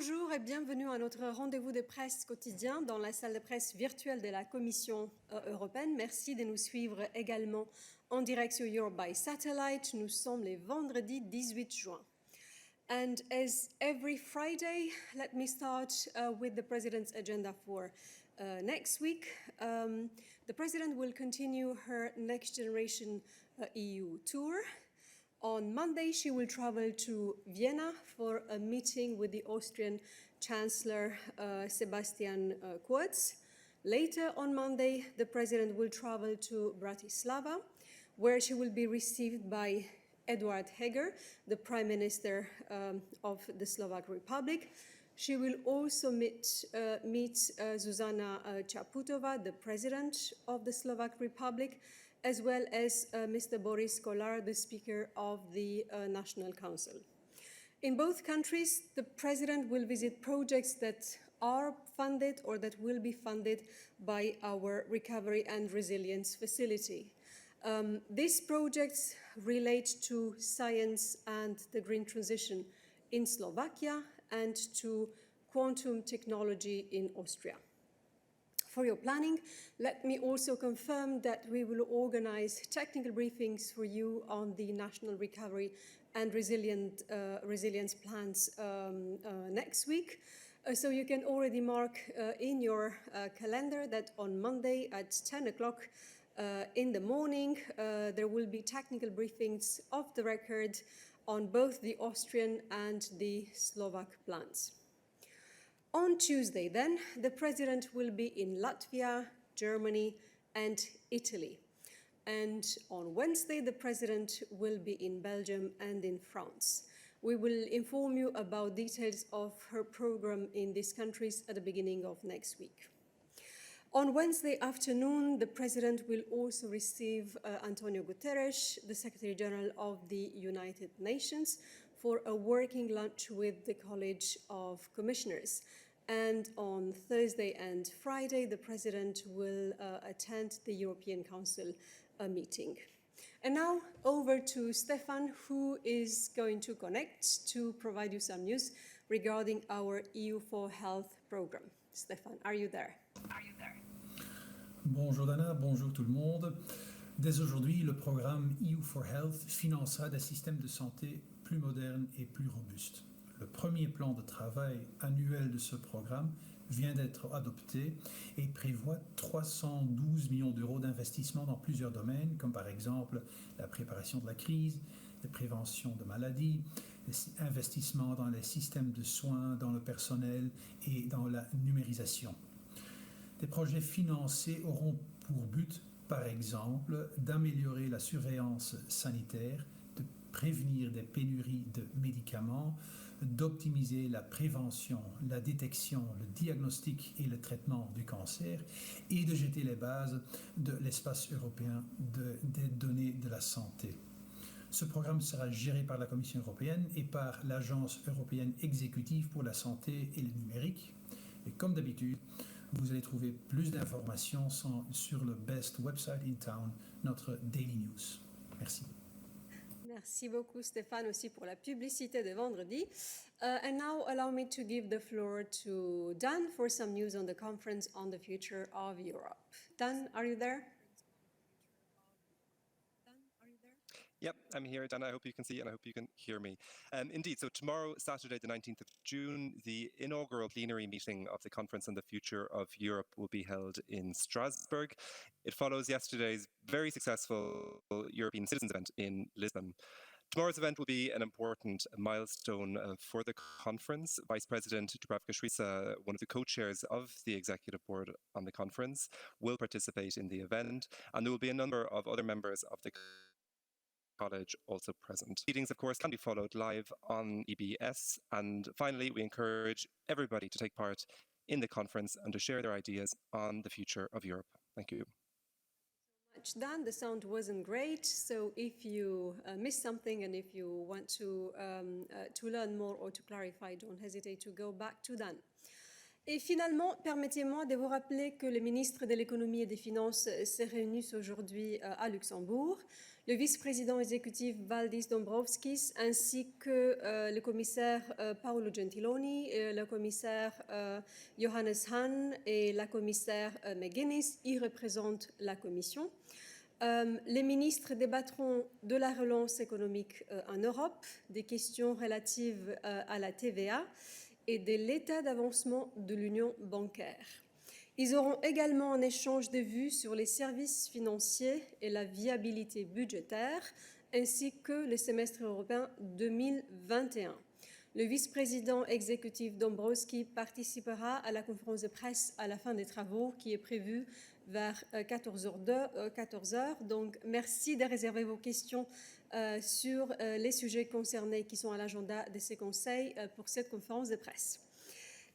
Bonjour et bienvenue à notre rendez-vous de presse quotidien dans la salle de presse virtuelle de la Commission européenne. Merci de nous suivre également en direct sur Europe by Satellite. Nous sommes le vendredi 18 juin. And as every Friday, let me start with the President's agenda for next week. The President will continue her Next Generation EU tour. On Monday, she will travel to Vienna for a meeting with the Austrian Chancellor Sebastian Kurz. Later on Monday, the President will travel to Bratislava, where she will be received by Eduard Heger, the Prime Minister of the Slovak Republic. She will also meet Zuzana Čaputová, the President of the Slovak Republic, as well as Mr. Boris Kolar, the Speaker of the National Council. In both countries, the President will visit projects that are funded or that will be funded by our Recovery and Resilience Facility. These projects relate to science and the green transition in Slovakia and to quantum technology in Austria. For your planning, let me also confirm that we will organize technical briefings for you on the National Recovery and Resilience plans next week. So you can already mark in your calendar that on Monday at 10 o'clock in the morning, there will be technical briefings off the record on both the Austrian and the Slovak plans. On Tuesday, then, the President will be in Latvia, Germany, and Italy. And on Wednesday, the President will be in Belgium and in France. We will inform you about details of her program in these countries at the beginning of next week. On Wednesday afternoon, the President will also receive Antonio Guterres, the Secretary General of the United Nations, for a working lunch with the College of Commissioners. And on Thursday and Friday, the President will attend the European Council meeting. And now over to Stefan, who is going to connect to provide you some news regarding our EU for Health program. Stefan, are you there? Bonjour Dana, bonjour tout le monde. Dès aujourd'hui, le programme EU for Health financera des systèmes de santé plus modernes et plus robustes. Le premier plan de travail annuel de ce programme vient d'être adopté et prévoit 312 millions d'euros d'investissement dans plusieurs domaines, comme par exemple la préparation de la crise, la prévention de maladies, l'investissement dans les systèmes de soins, dans le personnel et dans la numérisation. Des projets financés auront pour but, par exemple, d'améliorer la surveillance sanitaire, de prévenir des pénuries de médicaments, d'optimiser la prévention, la détection, le diagnostic et le traitement du cancer et de jeter les bases de l'espace européen des données de la santé. Ce programme sera géré par la Commission européenne et par l'Agence européenne exécutive pour la santé et le numérique. Et comme d'habitude, vous allez trouver plus d'informations sur le Best Website in Town, notre Daily News. Merci. Merci beaucoup Stéphane aussi pour la publicité de vendredi. And now allow me to give the floor to Dan for some news on the conference on the future of Europe. Dan, are you there? Yep, I'm here, Dana. I hope you can see and I hope you can hear me. Indeed, so tomorrow, Saturday, the 19th of June, the inaugural plenary meeting of the Conference on the Future of Europe will be held in Strasbourg. It follows yesterday's very successful European Citizens event in Lisbon. Tomorrow's event will be an important milestone for the conference. Vice President Dubravka Šuica, one of the co-chairs of the executive board on the conference, will participate in the event, and there will be a number of other members of the College also present. Meetings, of course, can be followed live on EBS. And finally, we encourage everybody to take part in the conference and to share their ideas on the future of Europe. Thank you. Dan, the sound wasn't great, so if you missed something and if you want to learn more or to clarify, don't hesitate to go back to Dan. Et finalement, permettez-moi de vous rappeler que le ministre de l'économie et des finances s'est réuni aujourd'hui à Luxembourg. le vice-président exécutif Valdis Dombrovskis, ainsi que le commissaire Paolo Gentiloni, le commissaire Johannes Hahn et la commissaire McGuinness y représentent la Commission. Les ministres débattront de la relance économique en Europe, des questions relatives à la TVA et de l'état d'avancement de l'union bancaire. Ils auront également un échange de vues sur les services financiers et la viabilité budgétaire, ainsi que le semestre européen 2021. Le vice-président exécutif Dombrovskis participera à la conférence de presse à la fin des travaux qui est prévue vers 14h. Donc, merci de réserver vos questions sur les sujets concernés qui sont à l'agenda de ces conseils pour cette conférence de presse.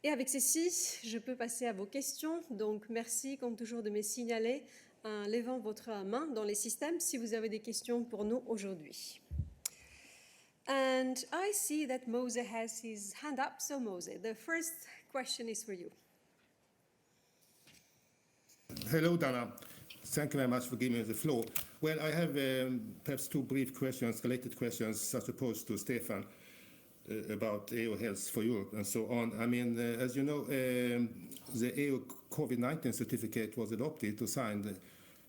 Et avec ceci, je peux passer à vos questions. Donc, merci comme toujours de me signaler en levant votre main dans les systèmes si vous avez des questions pour nous aujourd'hui. And I see that Mose has his hand up. So, Mose, the first question is for you. Hello, Dana. Thank you very much for giving me the floor. Well, I have perhaps two brief questions, related questions, I suppose, to Stefan. About EU Health for Europe and so on. I mean, as you know, the EU COVID-19 certificate was adopted to sign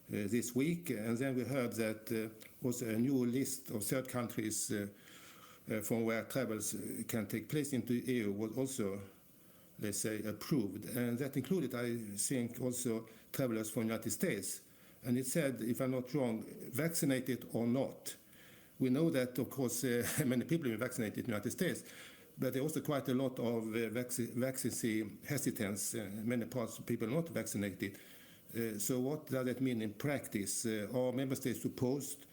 this week, and then we heard that was a new list of third countries from where travels can take place into EU was also, let's say, approved, and that included, I think, also travelers from the United States. And it said, if I'm not wrong, vaccinated or not. We know that, of course, many people have been vaccinated in the United States, but there are also quite a lot of vaccine hesitance. Many parts of people are not vaccinated. So what does that mean in practice? Are member states supposed,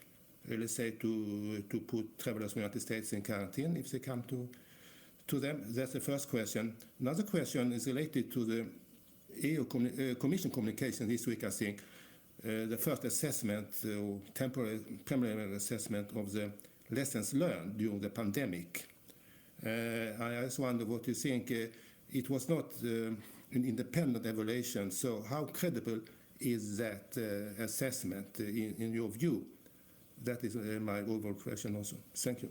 let's say, to put travelers from the United States in quarantine if they come to them? That's the first question. Another question is related to the EU Commission communication this week, I think. The first assessment, preliminary assessment of the lessons learned during the pandemic. I just wonder what you think. It was not an independent evaluation, so how credible is that assessment in your view? That is my overall question also. Thank you.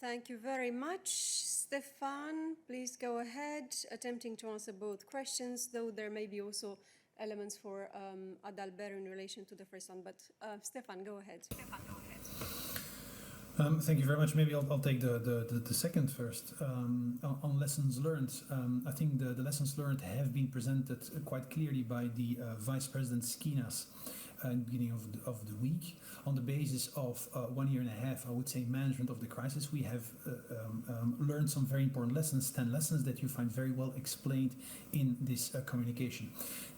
Thank you very much. Stefan, please go ahead, attempting to answer both questions, though there may be also elements for Adalbert in relation to the first one, but Stefan, go ahead. Thank you very much. Maybe I'll take the second first. On lessons learned, I think the lessons learned have been presented quite clearly by the Vice President Skinas in the beginning of the week. On the basis of 1 year and a half, I would say, management of the crisis, we have learned some very important lessons, 10 lessons that you find very well explained in this communication.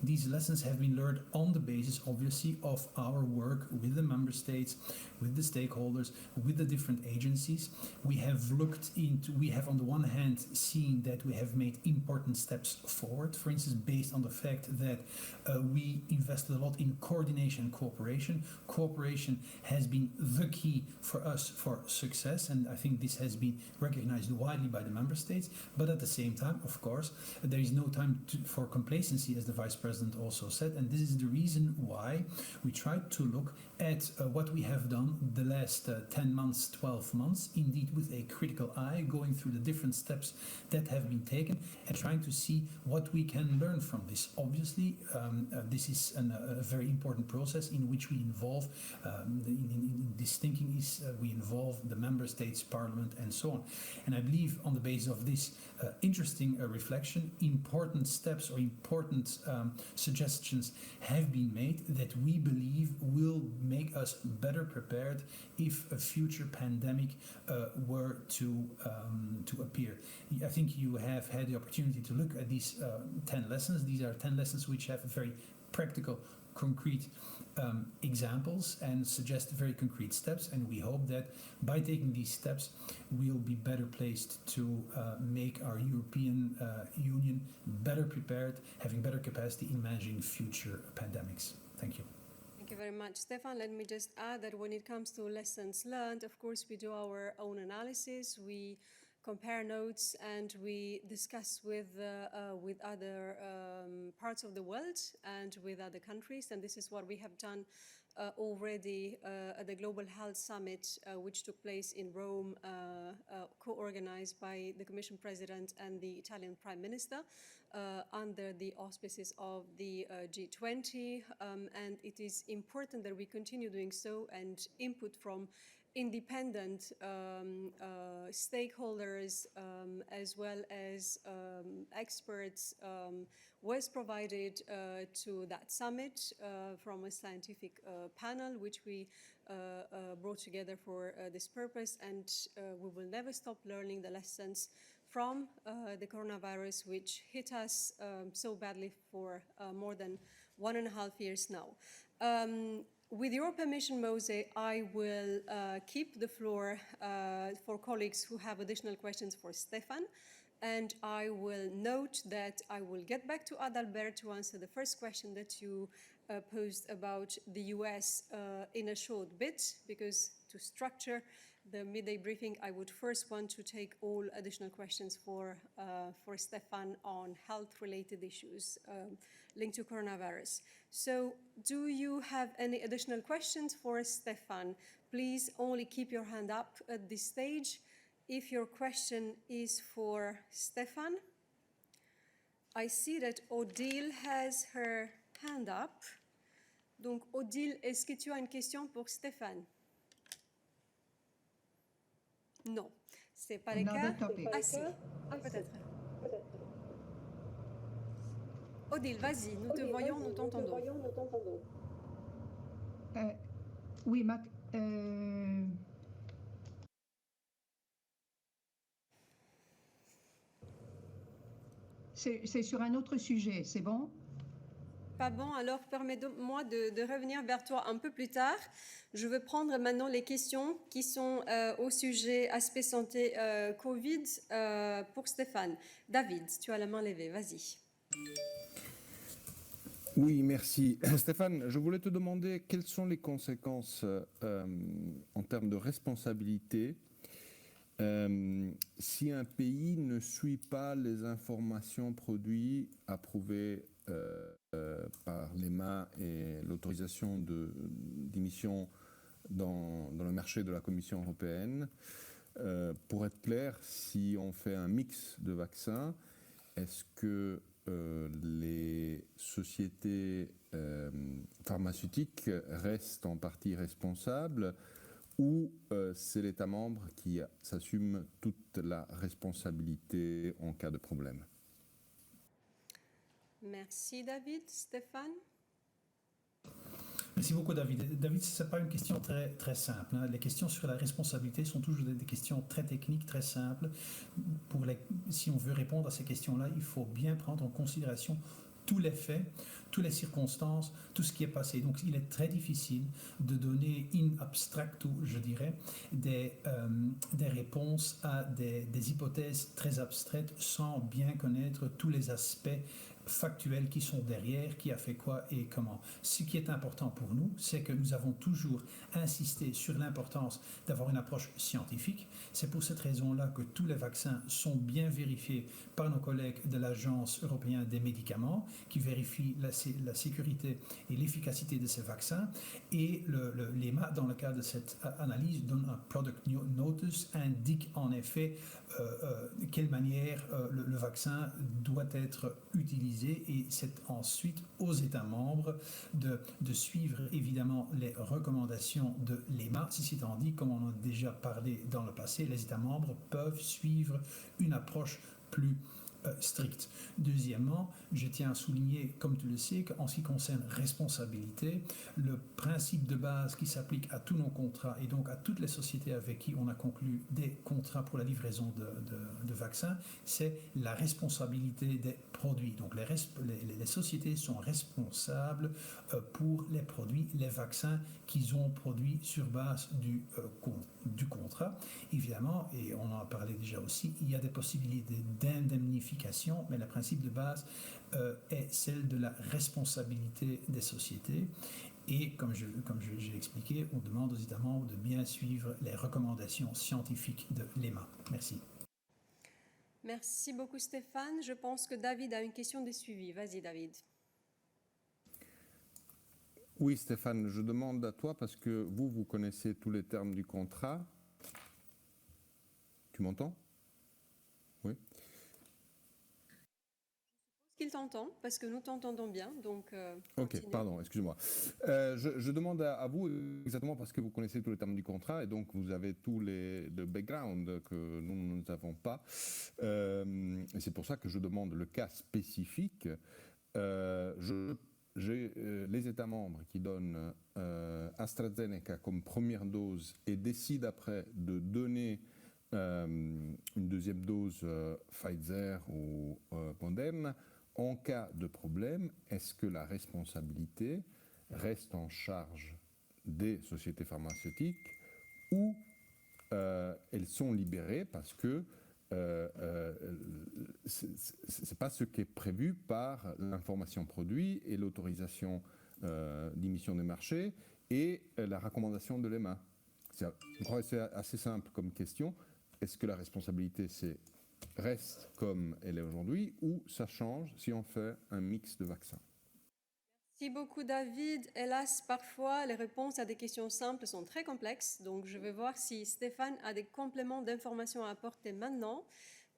These lessons have been learned on the basis, obviously, of our work with the member states, with the stakeholders, with the different agencies. We have on the one hand seen that we have made important steps forward, for instance, based on the fact that we invested a lot in coordination and cooperation. Cooperation has been the key for us for success, and I think this has been recognized widely by the member states. But at the same time, of course, there is no time for complacency, as the Vice President also said, and this is the reason why we tried to look at what we have done the last 10 months, 12 months, indeed with a critical eye, going through the different steps that have been taken and trying to see what we can learn from this. Obviously, this is a very important process in which we involve, in this thinking is we involve the member states, parliament, and so on. And I believe on the basis of this interesting reflection, important steps or important suggestions have been made that we believe will make us better prepared if a future pandemic were to appear. I think you have had the opportunity to look at these 10 lessons. These are 10 lessons which have very practical, concrete examples and suggest very concrete steps, and we hope that by taking these steps we'll be better placed to make our European Union better prepared, having better capacity in managing future pandemics. Thank you. Thank you very much. Stefan, let me just add that when it comes to lessons learned, of course, we do our own analysis. We compare notes and we discuss with other parts of the world and with other countries. And this is what we have done already at the Global Health Summit, which took place in Rome, co-organized by the Commission President and the Italian Prime Minister under the auspices of the G20. And it is important that we continue doing so, and input from independent stakeholders as well as experts was provided to that summit from a scientific panel which we brought together for this purpose, and we will never stop learning the lessons from the coronavirus, which hit us so badly for more than 1.5 years now. With your permission, Mose, I will keep the floor for colleagues who have additional questions for Stefan. And I will note that I will get back to Adalbert to answer the first question that you posed about the US in a short bit, because to structure the midday briefing, I would first want to take all additional questions for Stefan on health-related issues linked to coronavirus. So do you have any additional questions for Stefan? Please only keep your hand up at this stage if your question is for Stefan. I see that Odile has her hand up. Donc Odile, est-ce que tu as une question pour Stefan? Non, ce n'est pas le cas. Ah si, peut-être. Odile, vas-y, nous te voyons, nous t'entendons. Oui, c'est sur un autre sujet, c'est bon? Pas bon, alors permets-moi de revenir vers toi un peu plus tard. Je vais prendre maintenant les questions qui sont au sujet aspect santé Covid pour Stéphane. David, tu as la main levée, vas-y. Oui, merci. Stéphane, je voulais te demander quelles sont les conséquences en termes de responsabilité si un pays ne suit pas les informations produits approuvées par l'EMA et l'autorisation d'émission dans le marché de la Commission européenne. Pour être clair, si on fait un mix de vaccins, est-ce que les sociétés pharmaceutiques restent en partie responsables ou c'est l'État membre qui s'assume toute la responsabilité en cas de problème? Merci David. Stéphane? Merci beaucoup David. David, ce n'est pas une question très, très simple. Hein. Les questions sur la responsabilité sont toujours des questions très techniques, très simples. Si on veut répondre à ces questions-là, il faut bien prendre en considération tous les faits, toutes les circonstances, tout ce qui est passé. Donc il est très difficile de donner in abstracto, je dirais, des réponses à des hypothèses très abstraites sans bien connaître tous les aspects factuels qui sont derrière, qui a fait quoi et comment. Ce qui est important pour nous, c'est que nous avons toujours insisté sur l'importance d'avoir une approche scientifique. C'est pour cette raison-là que tous les vaccins sont bien vérifiés par nos collègues de l'Agence européenne des médicaments, qui vérifient la sécurité et l'efficacité de ces vaccins. Et l'EMA, dans le cadre de cette analyse, donne un product notice, indique en effet de quelle manière le vaccin doit être utilisé, et c'est ensuite aux États membres de suivre évidemment les recommandations de l'EMA. Ceci étant dit, comme on en a déjà parlé dans le passé, les États membres peuvent suivre une approche plus stricte. Deuxièmement, je tiens à souligner, comme tu le sais, qu'en ce qui concerne responsabilité, le principe de base qui s'applique à tous nos contrats et donc à toutes les sociétés avec qui on a conclu des contrats pour la livraison de vaccins, c'est la responsabilité des produits. Donc les sociétés sont responsables pour les produits, les vaccins qu'ils ont produits sur base du contrat. Évidemment, et on en a parlé déjà aussi, il y a des possibilités d'indemnification, mais le principe de base est celle de la responsabilité des sociétés. Et comme j'ai expliqué, on demande aux États membres de bien suivre les recommandations scientifiques de l'EMA. Merci. Merci beaucoup Stéphane. Je pense que David a une question de suivi. Vas-y David. Oui, Stéphane, je demande à toi parce que vous connaissez tous les termes du contrat. Tu m'entends? Oui. Qu'il t'entend, parce que nous t'entendons bien, donc Ok, continue. pardon, excuse-moi. Je demande à vous exactement parce que vous connaissez tous les termes du contrat et donc vous avez tous le background que nous n'avons pas. Et c'est pour ça que je demande le cas spécifique. J'ai les États membres qui donnent AstraZeneca comme première dose et décident après de donner une deuxième dose Pfizer ou Moderna. En cas de problème, est-ce que la responsabilité reste en charge des sociétés pharmaceutiques ou elles sont libérées parce que c'est pas ce qui est prévu par l'information produit et l'autorisation d'émission des marchés et la recommandation de l'EMA. Je crois que c'est assez simple comme question. Est-ce que la responsabilité reste comme elle est aujourd'hui ou ça change si on fait un mix de vaccins? Merci beaucoup, David. Hélas, parfois, les réponses à des questions simples sont très complexes. Donc, je vais voir si Stéphane a des compléments d'informations à apporter maintenant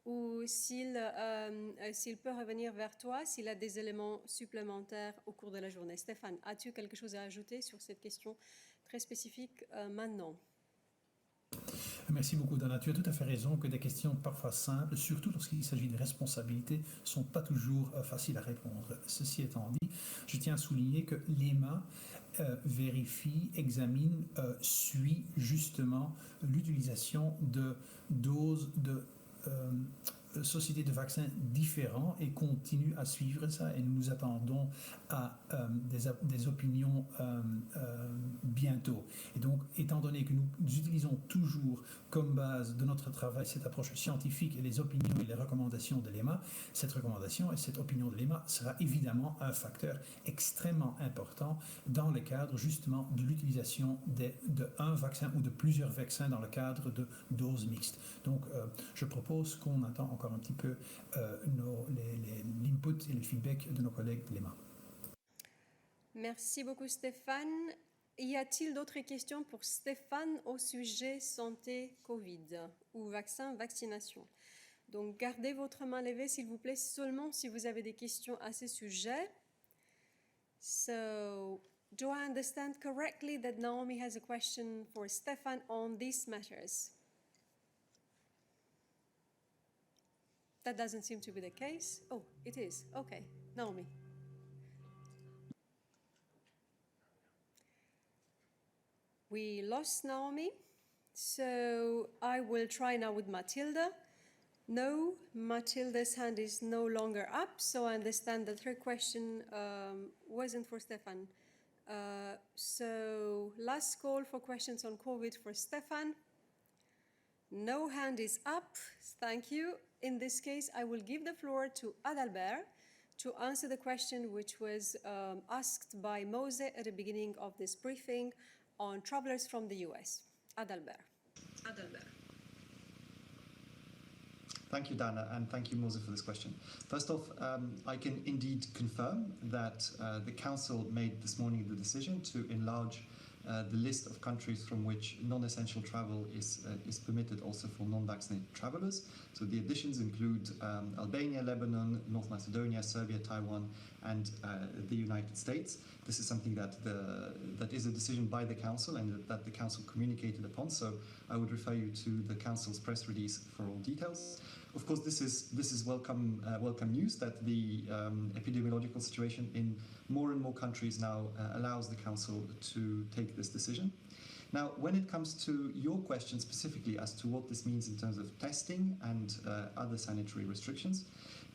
ou s'il peut revenir vers toi, s'il a des éléments supplémentaires au cours de la journée. Stéphane, as-tu quelque chose à ajouter sur cette question très spécifique maintenant? Merci beaucoup, Dana. Tu as tout à fait raison que des questions parfois simples, surtout lorsqu'il s'agit de responsabilités, ne sont pas toujours faciles à répondre. Ceci étant dit, je tiens à souligner que l'EMA vérifie, examine, suit justement l'utilisation de doses de sociétés de vaccins différents et continue à suivre ça et nous nous attendons à des opinions bientôt. Et donc, étant donné que nous utilisons toujours comme base de notre travail cette approche scientifique et les opinions et les recommandations de l'EMA, cette recommandation et cette opinion de l'EMA sera évidemment un facteur extrêmement important dans le cadre justement de l'utilisation d'un vaccin ou de plusieurs vaccins dans le cadre de doses mixtes. Donc, je propose qu'on attend encore un petit peu l'input et le feedback de nos collègues de l'EMA. Merci beaucoup, Stéphane. Y a-t-il d'autres questions pour Stéphane au sujet santé Covid ou vaccin, vaccination? Donc, gardez votre main levée, s'il vous plaît, seulement si vous avez des questions à ce sujet. So, do I understand correctly that Naomi has a question for Stéphane on these matters? That doesn't seem to be the case. Oh, it is. Okay, Naomi. We lost Naomi, so I will try now with Matilda. No, Matilda's hand is no longer up, so I understand that her question wasn't for Stefan. So last call for questions on COVID for Stefan. No hand is up, thank you. In this case, I will give the floor to Adalbert to answer the question which was asked by Mose at the beginning of this briefing on travelers from the US. Adalbert. Thank you, Dana, and thank you, Mose, for this question. First off, I can indeed confirm that the Council made this morning the decision to enlarge the list of countries from which non-essential travel is permitted also for non-vaccinated travelers. So the additions include Albania, Lebanon, North Macedonia, Serbia, Taiwan, and the United States. This is something that is a decision by the Council and that the Council communicated upon. So I would refer you to the Council's press release for all details. Of course, this is welcome news that the epidemiological situation in more and more countries now allows the Council to take this decision. Now, when it comes to your question specifically as to what this means in terms of testing and other sanitary restrictions,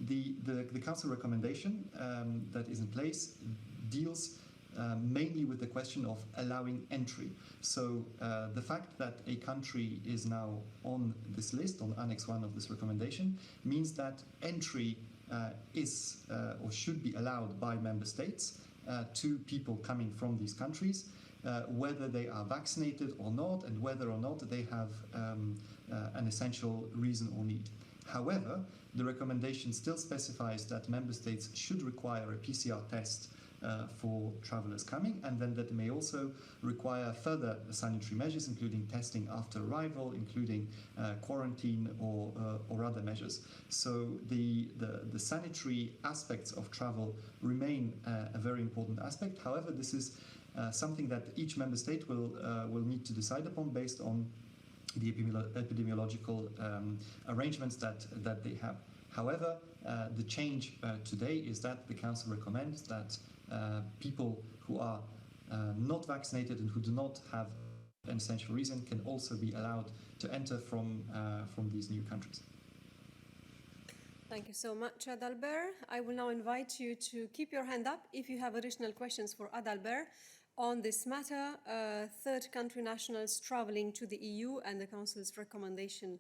the Council recommendation that is in place deals mainly with the question of allowing entry. So the fact that a country is now on this list, on Annex 1 of this recommendation, means that entry is or should be allowed by member states to people coming from these countries, whether they are vaccinated or not, and whether or not they have an essential reason or need. However, the recommendation still specifies that member states should require a PCR test for travelers coming, and then that may also require further sanitary measures, including testing after arrival, including quarantine or other measures. So the sanitary aspects of travel remain a very important aspect. However, this is something that each member state will need to decide upon based on the epidemiological arrangements that they have. However, the change today is that the Council recommends that people who are not vaccinated and who do not have an essential reason can also be allowed to enter from these new countries. Thank you so much, Adalbert. I will now invite you to keep your hand up if you have additional questions for Adalbert on this matter, third country nationals traveling to the EU and the Council's recommendation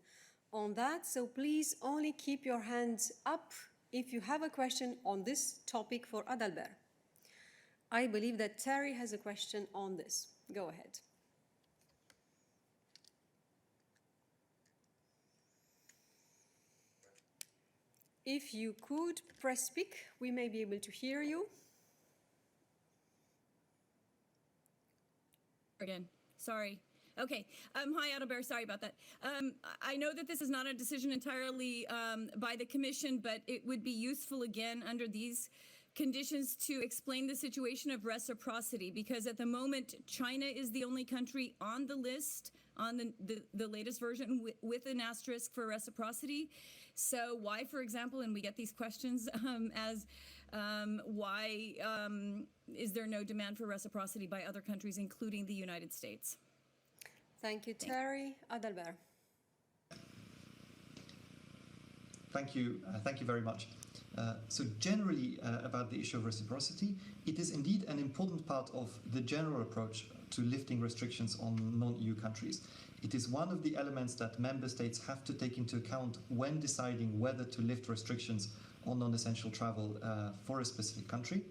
on that. So please only keep your hands up if you have a question on this topic for Adalbert. I believe that Terry has a question on this. Go ahead. If you could press speak, we may be able to hear you. Again, sorry. Okay. Hi, Adalbert. Sorry about that. I know that this is not a decision entirely by the Commission, but it would be useful again under these conditions to explain the situation of reciprocity, because at the moment, China is the only country on the list, on the latest version, with an asterisk for reciprocity. So why, for example, and we get these questions why is there no demand for reciprocity by other countries, including the United States? Thank you, Terry. Adalbert. Thank you very much. So generally about the issue of reciprocity, it is indeed an important part of the general approach to lifting restrictions on non-EU countries. It is one of the elements that member states have to take into account when deciding whether to lift restrictions on non-essential travel for a specific country,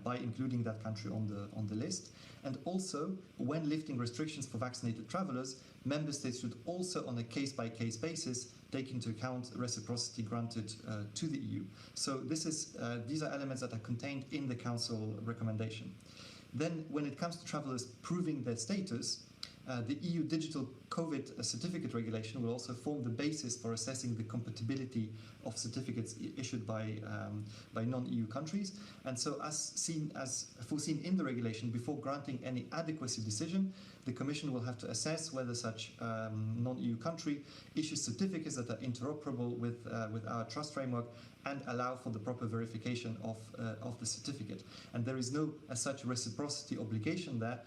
by including that country on the list. And also, when lifting restrictions for vaccinated travelers, member states should also, on a case-by-case basis, take into account reciprocity granted to the EU. So these are elements that are contained in the Council recommendation. Then, when it comes to travelers proving their status, the EU Digital COVID Certificate Regulation will also form the basis for assessing the compatibility of certificates issued by non-EU countries. And so, as foreseen in the regulation, before granting any adequacy decision, the Commission will have to assess whether such non-EU country issues certificates that are interoperable with our trust framework and allow for the proper verification of the certificate. And there is no as such reciprocity obligation there.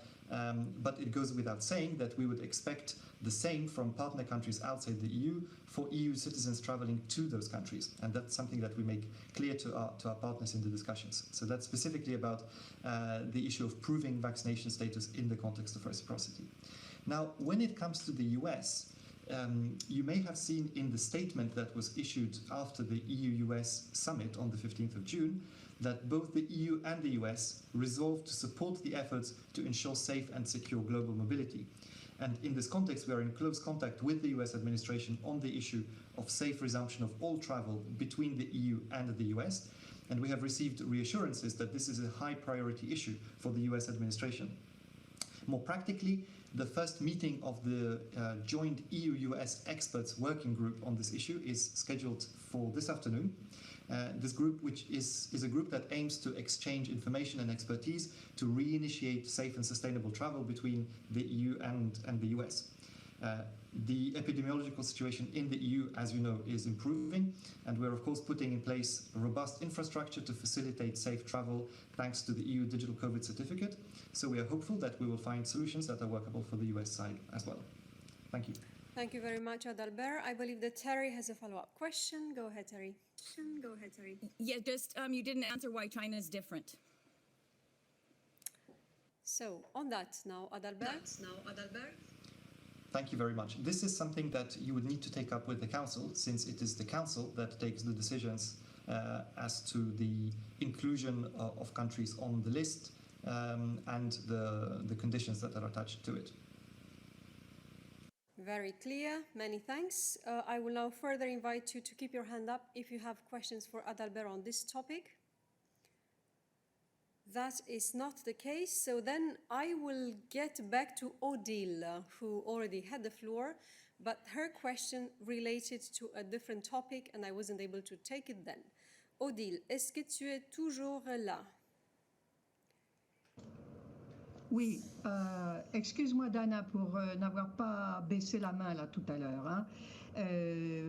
But it goes without saying that we would expect the same from partner countries outside the EU for EU citizens traveling to those countries. And that's something that we make clear to our partners in the discussions. So that's specifically about the issue of proving vaccination status in the context of reciprocity. Now, when it comes to the US, you may have seen in the statement that was issued after the EU-US summit on the 15th of June that both the EU and the US resolved to support the efforts to ensure safe and secure global mobility. And in this context, we are in close contact with the US administration on the issue of safe resumption of all travel between the EU and the US. And we have received reassurances that this is a high priority issue for the US administration. More practically, the first meeting of the joint EU-US experts working group on this issue is scheduled for this afternoon. This group, which is a group that aims to exchange information and expertise to reinitiate safe and sustainable travel between the EU and the US. The epidemiological situation in the EU, as you know, is improving, and we're of course putting in place a robust infrastructure to facilitate safe travel thanks to the EU Digital COVID Certificate. So we are hopeful that we will find solutions that are workable for the US side as well. Thank you. Thank you very much, Adalbert. I believe that Terry has a follow-up question. Go ahead, Terry. Yeah, just you didn't answer why China is different. So on that now, Adalbert. Thank you very much. This is something that you would need to take up with the Council, since it is the Council that takes the decisions as to the inclusion of countries on the list and the conditions that are attached to it. Very clear. Many thanks. I will now further invite you to keep your hand up if you have questions for Adalbert on this topic. That is not the case, so then I will get back to Odile, who already had the floor, but her question related to a different topic and I wasn't able to take it then. Odile, est-ce que tu es toujours là? Oui, excuse-moi Dana pour n'avoir pas baissé la main là tout à l'heure. Hein.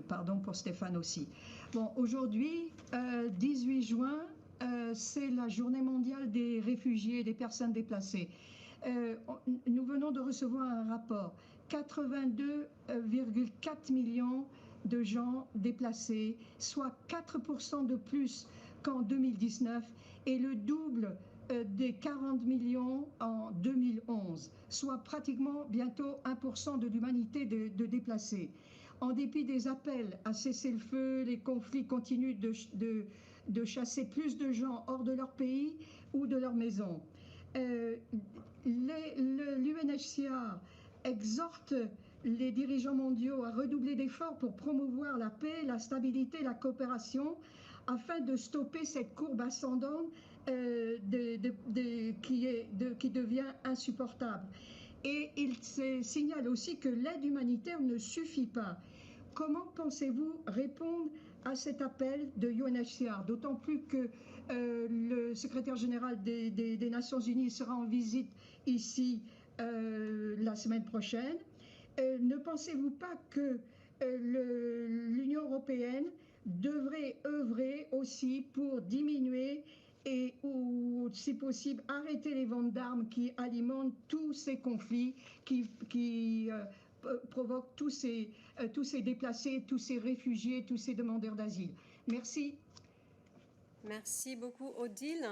Pardon pour Stéphane aussi. Bon, aujourd'hui, 18 juin, c'est la journée mondiale des réfugiés et des personnes déplacées. Nous venons de recevoir un rapport. 82,4 millions de gens déplacés, soit 4% de plus qu'en 2019 et le double des 40 millions en 2011, soit pratiquement bientôt 1% de l'humanité de déplacés. En dépit des appels à cesser le feu, les conflits continuent de chasser plus de gens hors de leur pays ou de leur maison. L'UNHCR exhorte les dirigeants mondiaux à redoubler d'efforts pour promouvoir la paix, la stabilité, la coopération, afin de stopper cette courbe ascendante qui devient insupportable. Et il se signale aussi que l'aide humanitaire ne suffit pas. Comment pensez-vous répondre à cet appel de UNHCR, d'autant plus que le secrétaire général des Nations Unies sera en visite ici la semaine prochaine. Ne pensez-vous pas que l'Union européenne devrait œuvrer aussi pour diminuer ou, si possible, arrêter les ventes d'armes qui alimentent tous ces conflits, qui provoquent tous ces déplacés, tous ces réfugiés, tous ces demandeurs d'asile? Merci. Merci beaucoup, Odile.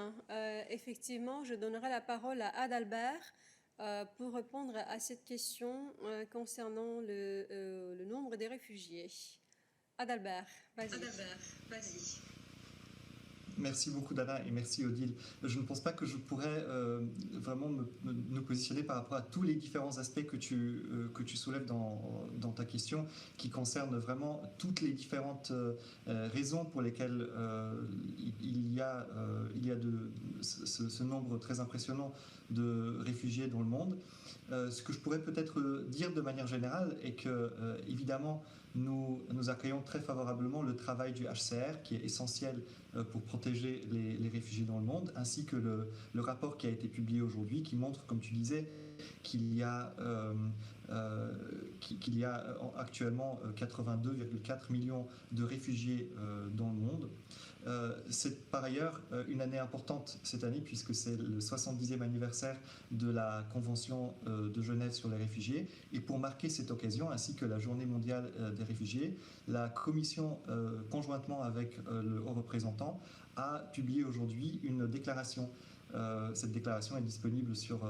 Effectivement, je donnerai la parole à Adalbert pour répondre à cette question concernant le nombre des réfugiés. Adalbert, vas-y. Merci beaucoup Dana et merci Odile. Je ne pense pas que je pourrais vraiment me positionner par rapport à tous les différents aspects que tu soulèves dans ta question, qui concernent vraiment toutes les différentes raisons pour lesquelles il y a ce nombre très impressionnant de réfugiés dans le monde. Ce que je pourrais peut-être dire de manière générale est que, évidemment, nous accueillons très favorablement le travail du HCR, qui est essentiel pour protéger les réfugiés dans le monde, ainsi que le rapport qui a été publié aujourd'hui, qui montre, comme tu disais, qu'il y a actuellement 82,4 millions de réfugiés dans le monde. C'est par ailleurs une année importante cette année, puisque c'est le 70e anniversaire de la Convention de Genève sur les réfugiés. Et pour marquer cette occasion, ainsi que la Journée mondiale des réfugiés, la Commission, conjointement avec le haut représentant, a publié aujourd'hui une déclaration. Cette déclaration est disponible sur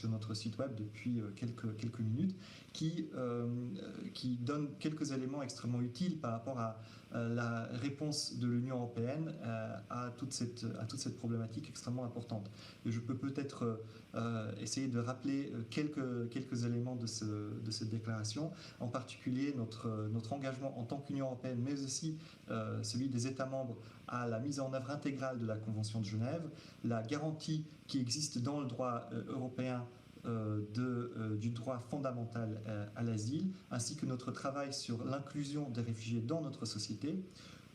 notre site web depuis quelques minutes, qui donne quelques éléments extrêmement utiles par rapport à la réponse de l'Union européenne à toute cette problématique extrêmement importante. Et je peux peut-être essayer de rappeler quelques éléments de cette déclaration, en particulier notre engagement en tant qu'Union européenne, mais aussi celui des États membres à la mise en œuvre intégrale de la Convention de Genève, la garantie qui existe dans le droit européen du droit fondamental à l'asile, ainsi que notre travail sur l'inclusion des réfugiés dans notre société,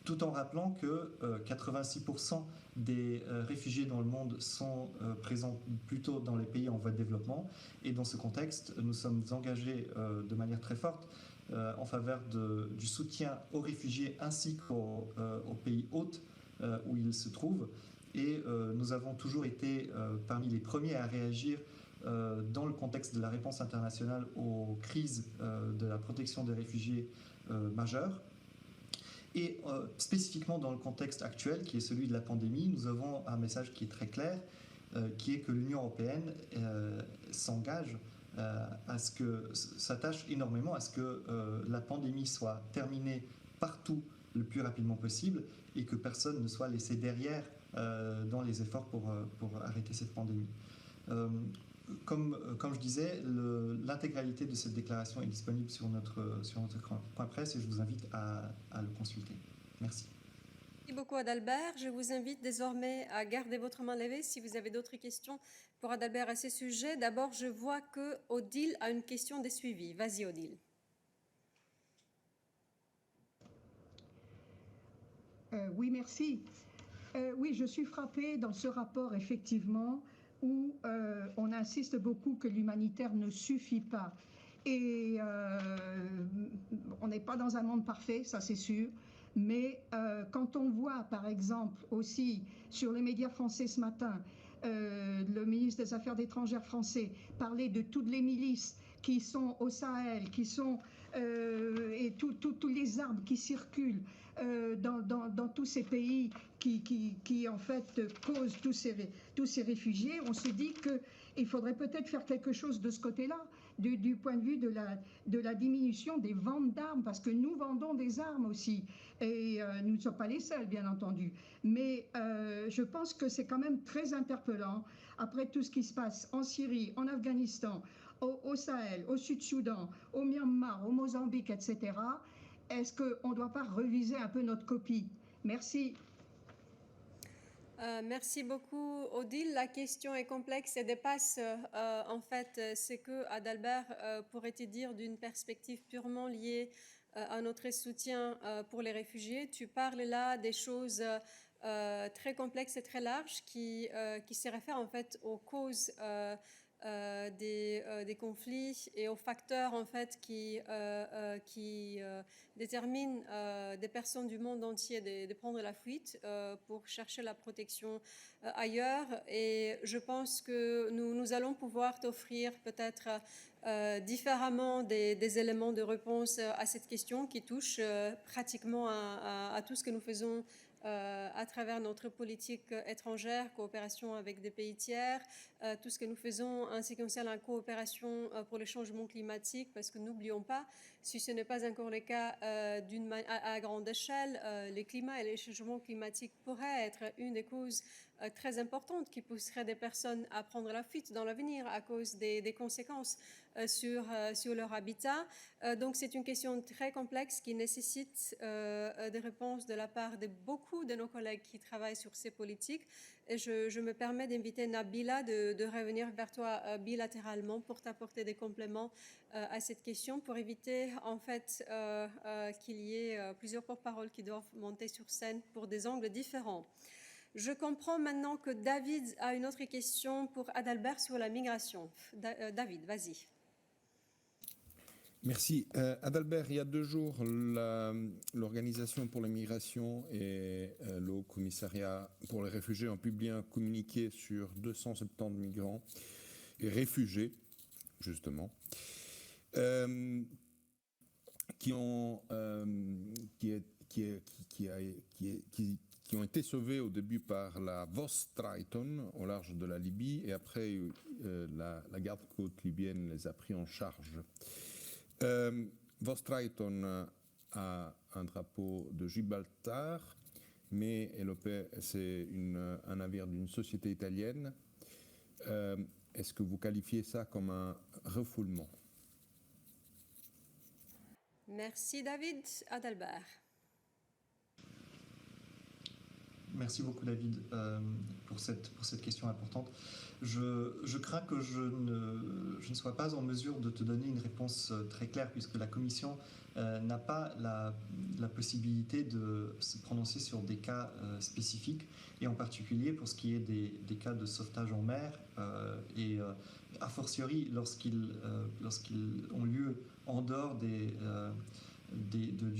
tout en rappelant que 86% des réfugiés dans le monde sont présents plutôt dans les pays en voie de développement. Et dans ce contexte, nous sommes engagés de manière très forte en faveur du soutien aux réfugiés ainsi qu'aux pays hôtes où ils se trouvent. Et nous avons toujours été parmi les premiers à réagir dans le contexte de la réponse internationale aux crises de la protection des réfugiés majeures. Et spécifiquement dans le contexte actuel, qui est celui de la pandémie, nous avons un message qui est très clair, qui est que l'Union européenne s'engage s'attache énormément à ce que la pandémie soit terminée partout le plus rapidement possible et que personne ne soit laissé derrière dans les efforts pour arrêter cette pandémie. Comme je disais, l'intégralité de cette déclaration est disponible sur notre point presse et je vous invite à le consulter. Merci. Merci beaucoup Adalbert. Je vous invite désormais à garder votre main levée si vous avez d'autres questions pour Adalbert à ce sujet. D'abord, je vois que Odile a une question de suivi. Vas-y Odile. Oui, merci. Oui, je suis frappée dans ce rapport, effectivement, où on insiste beaucoup que l'humanitaire ne suffit pas. Et on n'est pas dans un monde parfait, ça c'est sûr. Mais quand on voit, par exemple, aussi sur les médias français ce matin, le ministre des Affaires étrangères français parler de toutes les milices qui sont au Sahel, qui sont et tous les armes qui circulent dans tous ces pays qui en fait causent tous ces réfugiés, on se dit qu'il faudrait peut-être faire quelque chose de ce côté-là, du point de vue de la diminution des ventes d'armes, parce que nous vendons des armes aussi, et nous ne sommes pas les seuls, bien entendu. Mais je pense que c'est quand même très interpellant, après tout ce qui se passe en Syrie, en Afghanistan, au Sahel, au Sud-Soudan, au Myanmar, au Mozambique, etc. Est-ce qu'on ne doit pas reviser un peu notre copie? Merci. Merci beaucoup Odile. La question est complexe et dépasse en fait ce que Adalbert pourrait-il dire d'une perspective purement liée à notre soutien pour les réfugiés. Tu parles là des choses très complexes et très larges qui se réfèrent en fait aux causes des conflits et aux facteurs en fait qui déterminent des personnes du monde entier de prendre la fuite pour chercher la protection ailleurs. Et je pense que nous allons pouvoir t'offrir peut-être différemment des éléments de réponse à cette question qui touche pratiquement à tout ce que nous faisons à travers notre politique étrangère, coopération avec des pays tiers, tout ce que nous faisons en ce qui concerne la coopération pour le changement climatique, parce que n'oublions pas, si ce n'est pas encore le cas à grande échelle, le climat et les changements climatiques pourraient être une des causes très importantes qui pousserait des personnes à prendre la fuite dans l'avenir à cause des conséquences sur leur habitat. Donc c'est une question très complexe qui nécessite des réponses de la part de beaucoup de nos collègues qui travaillent sur ces politiques. Et je me permets d'inviter Nabila de revenir vers toi bilatéralement pour t'apporter des compléments à cette question, pour éviter en fait qu'il y ait plusieurs porte-paroles qui doivent monter sur scène pour des angles différents. Je comprends maintenant que David a une autre question pour Adalbert sur la migration. David, vas-y. Merci. Adalbert, il y a 2 jours, l'Organisation pour la migration et le Haut Commissariat pour les réfugiés ont publié un communiqué sur 270 migrants et réfugiés, justement, qui ont été sauvés au début par la Vos Triton au large de la Libye, et après la garde-côte libyenne les a pris en charge. Vos Triton a un drapeau de Gibraltar, mais c'est un navire d'une société italienne. Est-ce que vous qualifiez ça comme un refoulement? Merci David. Adalbert. Merci beaucoup David pour cette question importante. Je crains que je ne sois pas en mesure de te donner une réponse très claire, puisque la Commission n'a pas la possibilité de se prononcer sur des cas spécifiques, et en particulier pour ce qui est des cas de sauvetage en mer, et a fortiori lorsqu'ils ont lieu en dehors du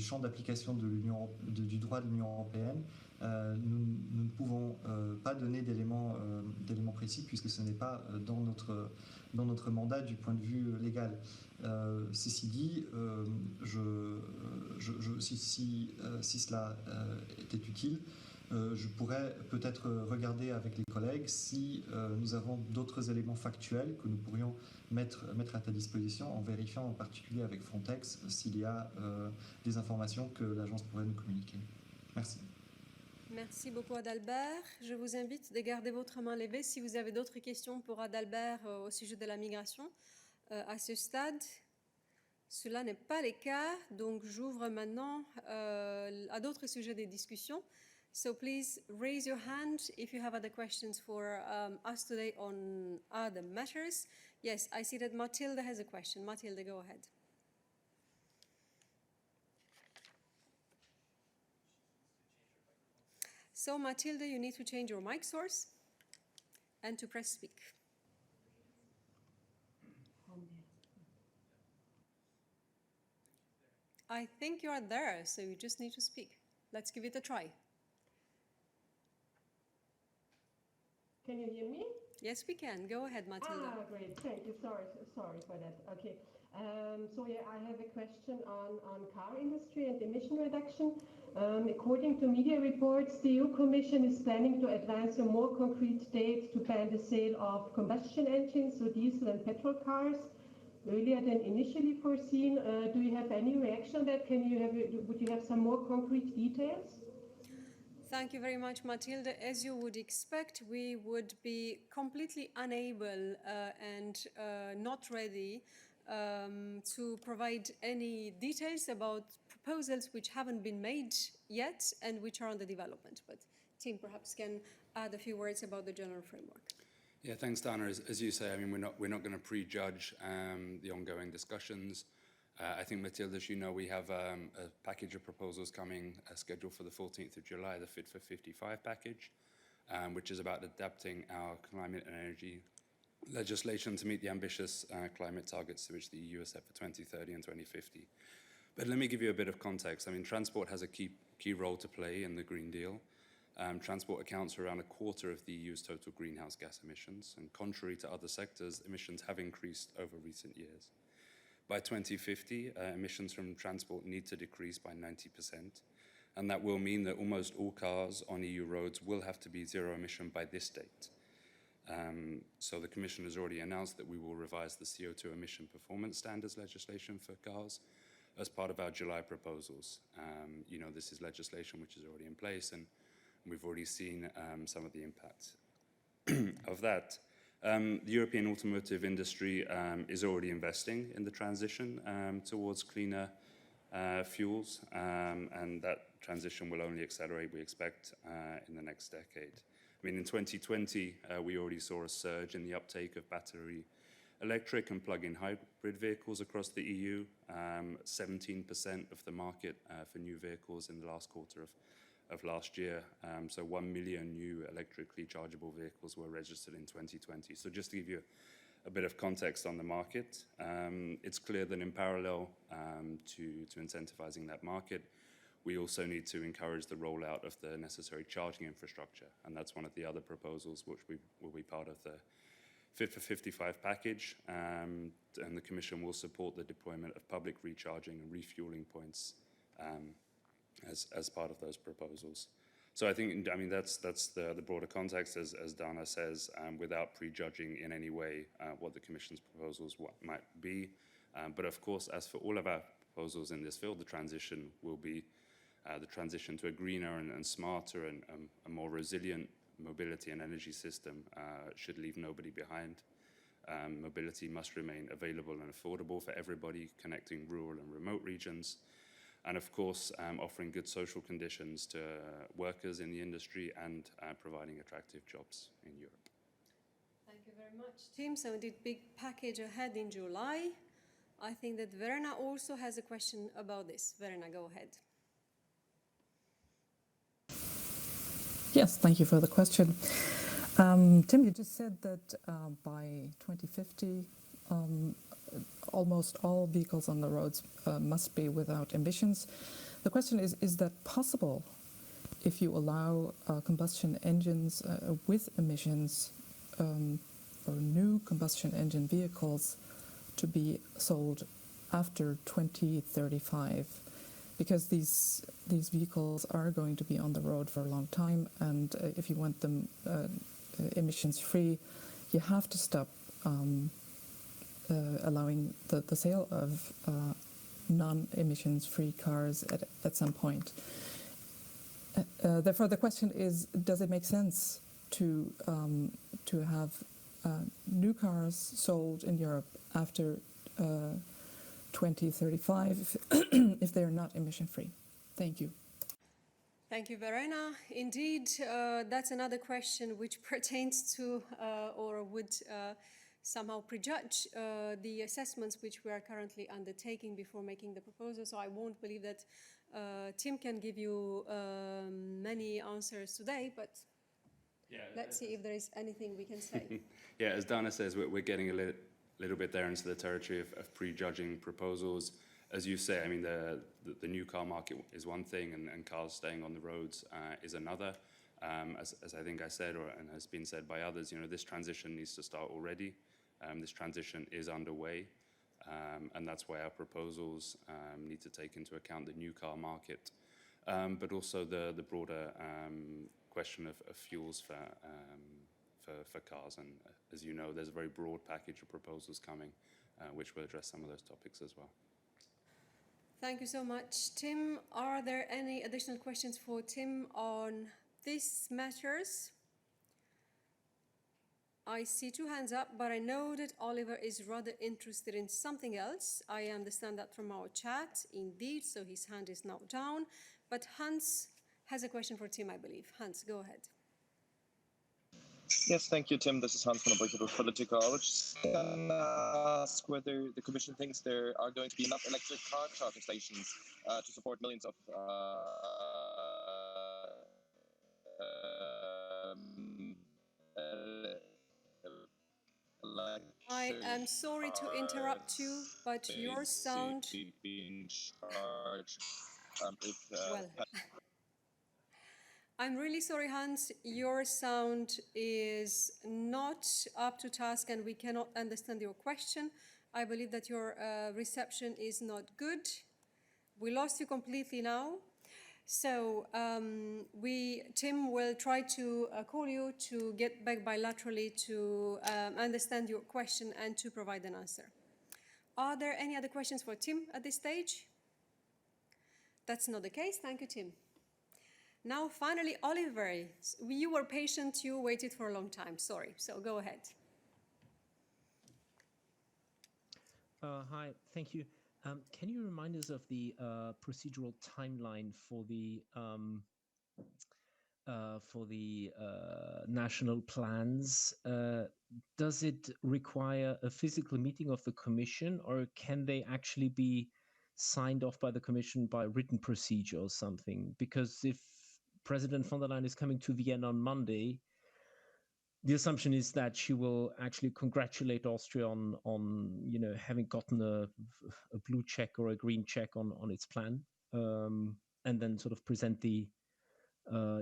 champ d'application du droit de l'Union européenne. Nous ne pouvons pas donner d'éléments précis, puisque ce n'est pas dans notre mandat du point de vue légal. Ceci dit, si cela était utile, je pourrais peut-être regarder avec les collègues si nous avons d'autres éléments factuels que nous pourrions mettre à ta disposition, en vérifiant en particulier avec Frontex s'il y a des informations que l'agence pourrait nous communiquer. Merci. Merci beaucoup Adalbert. Je vous invite de garder votre main levée si vous avez d'autres questions pour Adalbert au sujet de la migration. À ce stade, cela n'est pas le cas, donc j'ouvre maintenant à d'autres sujets de discussion. So please raise your hand if you have other questions for us today on other matters. Yes, I see that Matilda has a question. Matilda, go ahead. So Matilda, you need to change your mic source and to press speak. I think you are there, so you just need to speak. Let's give it a try. Can you hear me? Yes, we can. Go ahead, Matilda. Great. Thank you. Sorry for that. Okay. So yeah, I have a question on car industry and emission reduction. According to media reports, the EU Commission is planning to advance a more concrete date to ban the sale of combustion engines, so diesel and petrol cars, earlier than initially foreseen. Do you have any reaction on that? Would you have some more concrete details? Thank you very much, Matilda. As you would expect, we would be completely unable and not ready to provide any details about proposals which haven't been made yet and which are under development. But Tim perhaps can add a few words about the general framework. Yeah, thanks, Dana. As you say, I mean, we're not going to prejudge the ongoing discussions. I think, Matilda, as you know, we have a package of proposals coming scheduled for the 14th of July, the Fit for 55 package, which is about adapting our climate and energy legislation to meet the ambitious climate targets which the EU has set for 2030 and 2050. But let me give you a bit of context. I mean, transport has a key role to play in the Green Deal. Transport accounts for around a quarter of the EU's total greenhouse gas emissions, and contrary to other sectors, emissions have increased over recent years. By 2050, emissions from transport need to decrease by 90%, and that will mean that almost all cars on EU roads will have to be zero emission by this date. So the Commission has already announced that we will revise the CO2 emission performance standards legislation for cars as part of our July proposals. You know, this is legislation which is already in place, and we've already seen some of the impact of that. The European automotive industry is already investing in the transition towards cleaner fuels, and that transition will only accelerate, we expect, in the next decade. I mean, in 2020, we already saw a surge in the uptake of battery electric and plug-in hybrid vehicles across the EU, 17% of the market for new vehicles in the last quarter of last year. So 1 million new electrically chargeable vehicles were registered in 2020. So just to give you a bit of context on the market, it's clear that in parallel to incentivizing that market, we also need to encourage the rollout of the necessary charging infrastructure. And that's one of the other proposals which will be part of the Fit for 55 package. And the Commission will support the deployment of public recharging and refueling points as part of those proposals. So I think, I mean, that's the broader context, as Dana says, without prejudging in any way what the Commission's proposals might be. But of course, as for all of our proposals in this field, the transition will be the transition to a greener and smarter and a more resilient mobility and energy system should leave nobody behind. Mobility must remain available and affordable for everybody, connecting rural and remote regions. And of course, offering good social conditions to workers in the industry and providing attractive jobs in Europe. Thank you very much, Tim. So indeed, big package ahead in July. I think that Verena also has a question about this. Verena, go ahead. Yes, thank you for the question. Tim, you just said that by 2050, almost all vehicles on the roads must be without emissions. The question is that possible if you allow combustion engines with emissions or new combustion engine vehicles to be sold after 2035? Because these vehicles are going to be on the road for a long time, and if you want them emissions-free, you have to stop allowing the sale of non-emissions-free cars at some point. Therefore, the question is, does it make sense to have new cars sold in Europe after 2035 if they're not emission-free? Thank you. Thank you, Verena. Indeed, that's another question which pertains to or would somehow prejudge the assessments which we are currently undertaking before making the proposal. So I won't believe that Tim can give you many answers today, but let's see if there is anything we can say. Yeah, as Dana says, we're getting a little bit there into the territory of prejudging proposals. As you say, I mean, the new car market is one thing, and cars staying on the roads is another. As I think I said, and has been said by others, you know, this transition needs to start already. This transition is underway, and that's why our proposals need to take into account the new car market, but also the broader question of fuels for cars. And as you know, there's a very broad package of proposals coming, which will address some of those topics as well. Thank you so much, Tim. Are there any additional questions for Tim on these matters? I see 2 hands up, but I know that Oliver is rather interested in something else. I understand that from our chat, indeed, so his hand is now down. But Hans has a question for Tim, I believe. Hans, go ahead. Yes, thank you, Tim. This is Hans van Brugge with Politico. I would just ask whether the Commission thinks there are going to be enough electric car charging stations to support millions of I am sorry to interrupt you, but your sound... being charged, well, I'm really sorry, Hans. Your sound is not up to task and we cannot understand your question. I believe that your reception is not good. We lost you completely now. So Tim will try to call you to get back bilaterally to understand your question and to provide an answer. Are there any other questions for Tim at this stage? That's not the case. Thank you, Tim. Now, finally, Oliver, you were patient, you waited for a long time, sorry, so go ahead. Hi, thank you. Can you remind us of the procedural timeline for the national plans? Does it require a physical meeting of the Commission, or can they actually be signed off by the Commission by written procedure or something? Because if President von der Leyen is coming to Vienna on Monday, the assumption is that she will actually congratulate Austria on you know, having gotten a blue check or a green check on its plan, and then sort of present the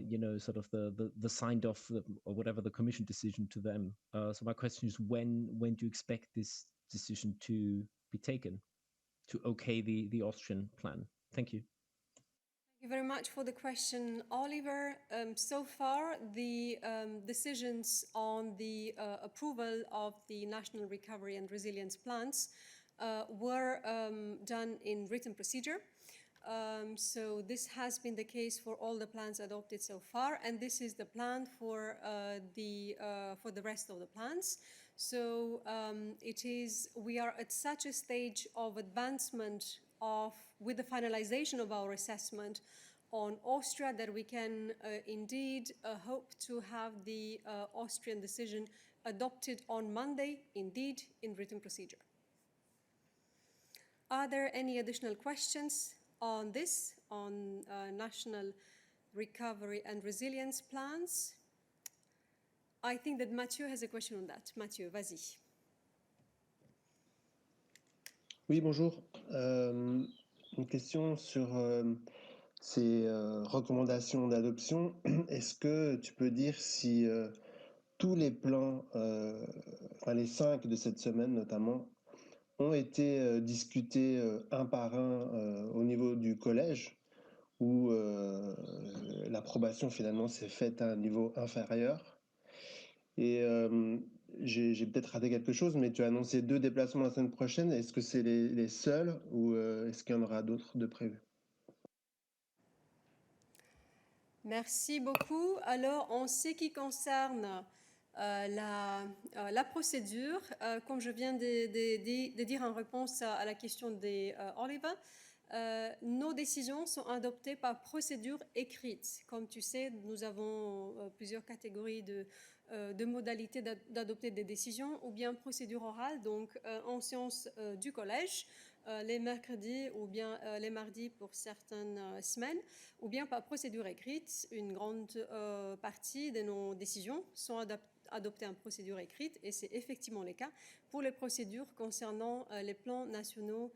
you know, sort of the signed off or whatever the Commission decision to them. So my question is, when do you expect this decision to be taken to okay the Austrian plan? Thank you. Thank you very much for the question, Oliver. So far, the decisions on the approval of the National Recovery and Resilience Plans were done in written procedure. So this has been the case for all the plans adopted so far, and this is the plan for the rest of the plans. So we are at such a stage of advancement with the finalization of our assessment on Austria that we can indeed hope to have the Austrian decision adopted on Monday, indeed, in written procedure. Are there any additional questions on this, on national recovery and resilience plans? I think that Mathieu has a question on that. Mathieu, vas-y. Oui, bonjour. Une question sur ces recommandations d'adoption. Est-ce que tu peux dire si tous les plans, enfin les 5 de cette semaine notamment, ont été discutés un par un au niveau du collège, où l'approbation finalement s'est faite à un niveau inférieur? Et j'ai peut-être raté quelque chose, mais tu as annoncé 2 déplacements la semaine prochaine. Est-ce que c'est les seuls ou est-ce qu'il y en aura d'autres de prévus? Merci beaucoup. Alors, en ce qui concerne la procédure, comme je viens de dire en réponse à la question d'Oliver, Nos décisions sont adoptées par procédure écrite. Comme tu sais, nous avons plusieurs catégories de modalités d'adopter des décisions, ou bien procédure orale, donc en séance du collège, les mercredis ou bien les mardis pour certaines semaines, ou bien par procédure écrite. Une grande partie de nos décisions sont adoptées en procédure écrite, et c'est effectivement le cas pour les procédures concernant les plans nationaux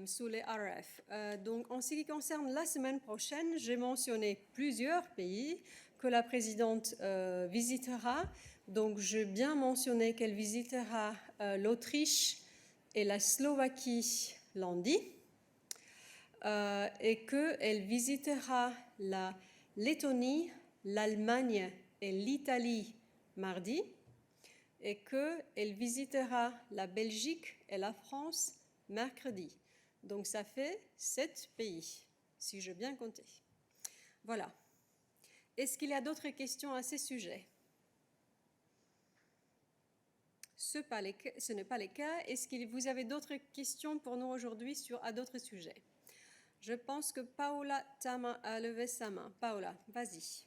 sous les RRF. Donc, en ce qui concerne la semaine prochaine, j'ai mentionné plusieurs pays que la présidente visitera. Donc, j'ai bien mentionné qu'elle visitera l'Autriche et la Slovaquie lundi, et qu'elle visitera la Lettonie, l'Allemagne et l'Italie mardi, et qu'elle visitera la Belgique et la France mercredi. Donc ça fait 7 pays, si j'ai bien compté. Voilà. Est-ce qu'il y a d'autres questions à ce sujet? Ce n'est pas le cas. Est-ce que vous avez d'autres questions pour nous aujourd'hui à d'autres sujets? Je pense que Paola Tama a levé sa main. Paola, vas-y.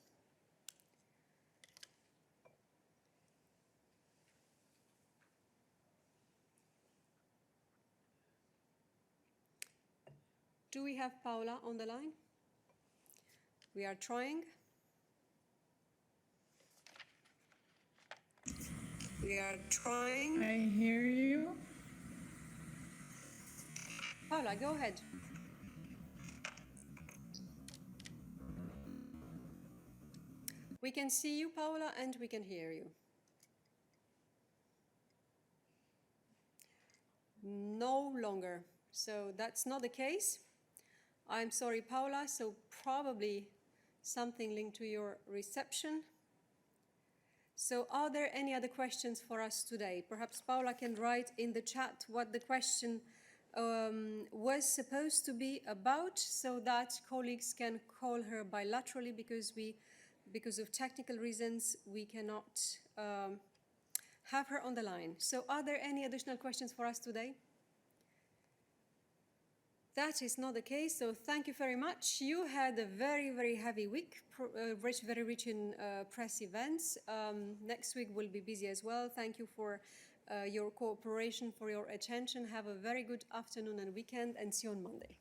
Do we have Paola on the line? We are trying. We are trying. I hear you. Paola, go ahead. We can see you, Paola, and we can hear you. No longer. So that's not the case. I'm sorry, Paola, so probably something linked to your reception. So are there any other questions for us today? Perhaps Paola can write in the chat what the question was supposed to be about, so that colleagues can call her bilaterally, because of technical reasons we cannot have her on the line. So are there any additional questions for us today? That is not the case, so thank you very much. You had a very, very heavy week, very rich in press events. Next week will be busy as well. Thank you for your cooperation, for your attention. Have a very good afternoon and weekend, and see you on Monday.